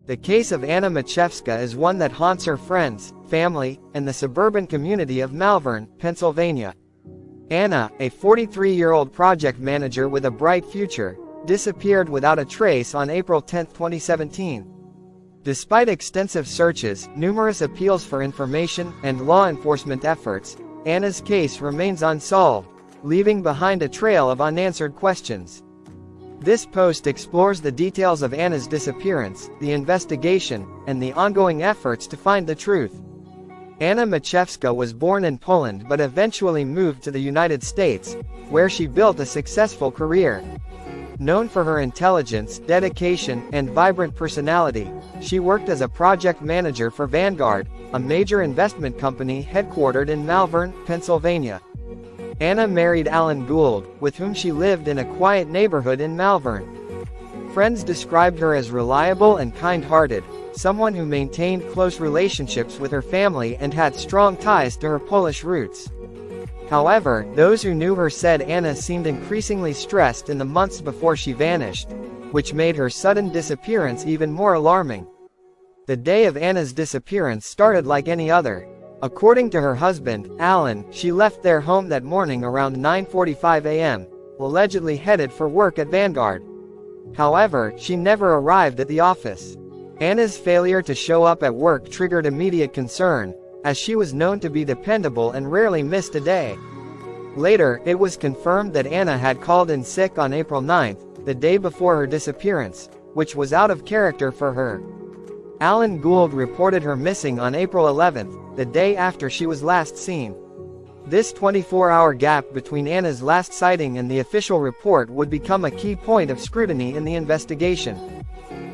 The case of Anna Maciejewska is one that haunts her friends, family, and the suburban community of Malvern, Pennsylvania. Anna, a 43-year-old project manager with a bright future, disappeared without a trace on April 10, 2017. Despite extensive searches, numerous appeals for information, and law enforcement efforts, Anna's case remains unsolved, leaving behind a trail of unanswered questions. This post explores the details of Anna's disappearance, the investigation, and the ongoing efforts to find the truth. Anna Maciejewska was born in Poland but eventually moved to the United States, where she built a successful career. Known for her intelligence, dedication, and vibrant personality, she worked as a project manager for Vanguard, a major investment company headquartered in Malvern, Pennsylvania. Anna married Alan Gould, with whom she lived in a quiet neighborhood in Malvern. Friends described her as reliable and kind-hearted, someone who maintained close relationships with her family and had strong ties to her Polish roots. However, those who knew her said Anna seemed increasingly stressed in the months before she vanished, which made her sudden disappearance even more alarming. The day of Anna's disappearance started like any other. According to her husband, Alan, she left their home that morning around 9:45 a.m., allegedly headed for work at Vanguard. However, she never arrived at the office. Anna's failure to show up at work triggered immediate concern, as she was known to be dependable and rarely missed a day. Later, it was confirmed that Anna had called in sick on April 9, the day before her disappearance, which was out of character for her. Alan Gould reported her missing on April 11, the day after she was last seen. This 24-hour gap between Anna's last sighting and the official report would become a key point of scrutiny in the investigation.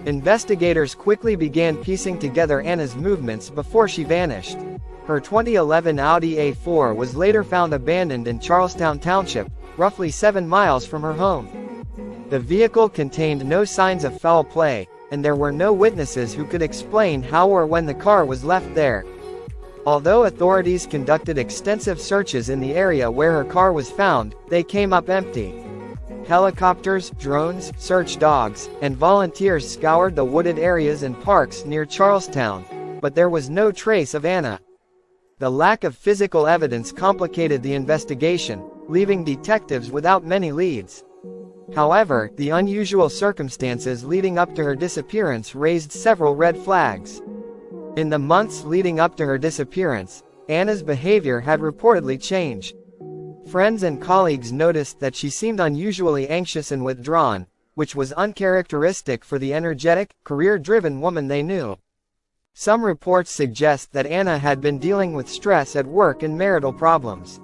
Investigators quickly began piecing together Anna's movements before she vanished. Her 2011 Audi A4 was later found abandoned in Charlestown Township, roughly 7 miles from her home. The vehicle contained no signs of foul play, and there were no witnesses who could explain how or when the car was left there. Although authorities conducted extensive searches in the area where her car was found, they came up empty. Helicopters, drones, search dogs, and volunteers scoured the wooded areas and parks near Charlestown, but there was no trace of Anna. The lack of physical evidence complicated the investigation, leaving detectives without many leads. However, the unusual circumstances leading up to her disappearance raised several red flags. In the months leading up to her disappearance, Anna's behavior had reportedly changed. Friends and colleagues noticed that she seemed unusually anxious and withdrawn, which was uncharacteristic for the energetic, career-driven woman they knew. Some reports suggest that Anna had been dealing with stress at work and marital problems.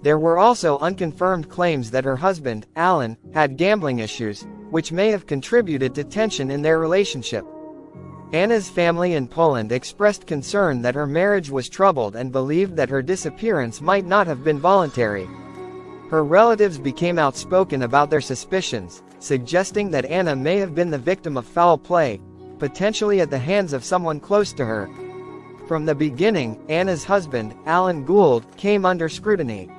There were also unconfirmed claims that her husband, Alan, had gambling issues, which may have contributed to tension in their relationship. Anna's family in Poland expressed concern that her marriage was troubled and believed that her disappearance might not have been voluntary. Her relatives became outspoken about their suspicions, suggesting that Anna may have been the victim of foul play, potentially at the hands of someone close to her. From the beginning, Anna's husband, Alan Gould, came under scrutiny.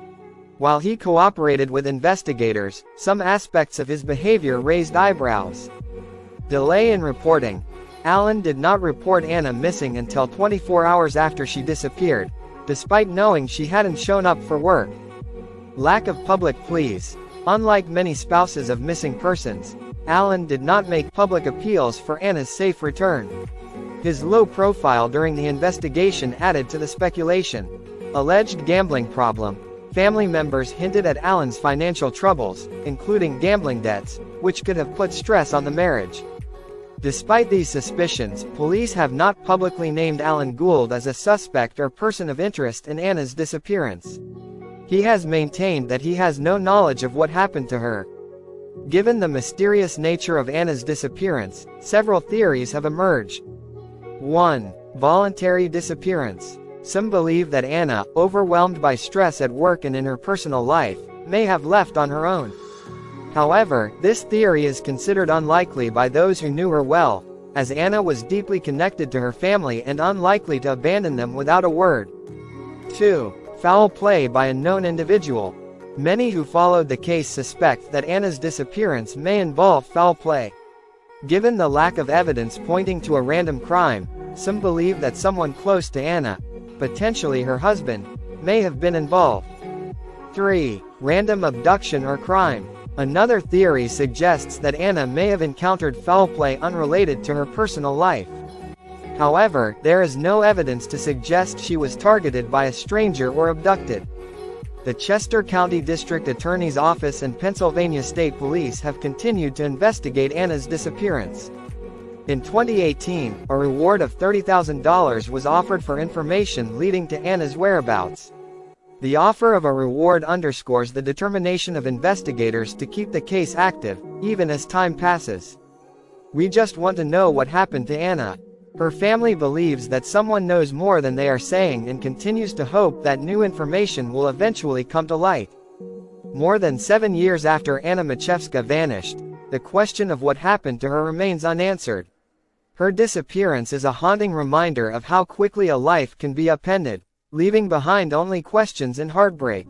While he cooperated with investigators, some aspects of his behavior raised eyebrows. Delay in reporting. Alan did not report Anna missing until 24 hours after she disappeared, despite knowing she hadn't shown up for work. Lack of public pleas. Unlike many spouses of missing persons, Alan did not make public appeals for Anna's safe return. His low profile during the investigation added to the speculation. Alleged gambling problem. Family members hinted at Alan's financial troubles, including gambling debts, which could have put stress on the marriage. Despite these suspicions, police have not publicly named Alan Gould as a suspect or person of interest in Anna's disappearance. He has maintained that he has no knowledge of what happened to her. Given the mysterious nature of Anna's disappearance, several theories have emerged. 1. Voluntary disappearance. Some believe that Anna, overwhelmed by stress at work and in her personal life, may have left on her own. However, this theory is considered unlikely by those who knew her well, as Anna was deeply connected to her family and unlikely to abandon them without a word. 2. Foul play by a known individual. Many who followed the case suspect that Anna's disappearance may involve foul play. Given the lack of evidence pointing to a random crime, some believe that someone close to Anna, potentially her husband, may have been involved. 3. Random abduction or crime. Another theory suggests that Anna may have encountered foul play unrelated to her personal life. However, there is no evidence to suggest she was targeted by a stranger or abducted. The Chester County District Attorney's Office and Pennsylvania State Police have continued to investigate Anna's disappearance. In 2018, a reward of $30,000 was offered for information leading to Anna's whereabouts. The offer of a reward underscores the determination of investigators to keep the case active, even as time passes. "We just want to know what happened to Anna." Her family believes that someone knows more than they are saying and continues to hope that new information will eventually come to light. More than 7 years after Anna Maciejewska vanished, the question of what happened to her remains unanswered. Her disappearance is a haunting reminder of how quickly a life can be upended, leaving behind only questions and heartbreak.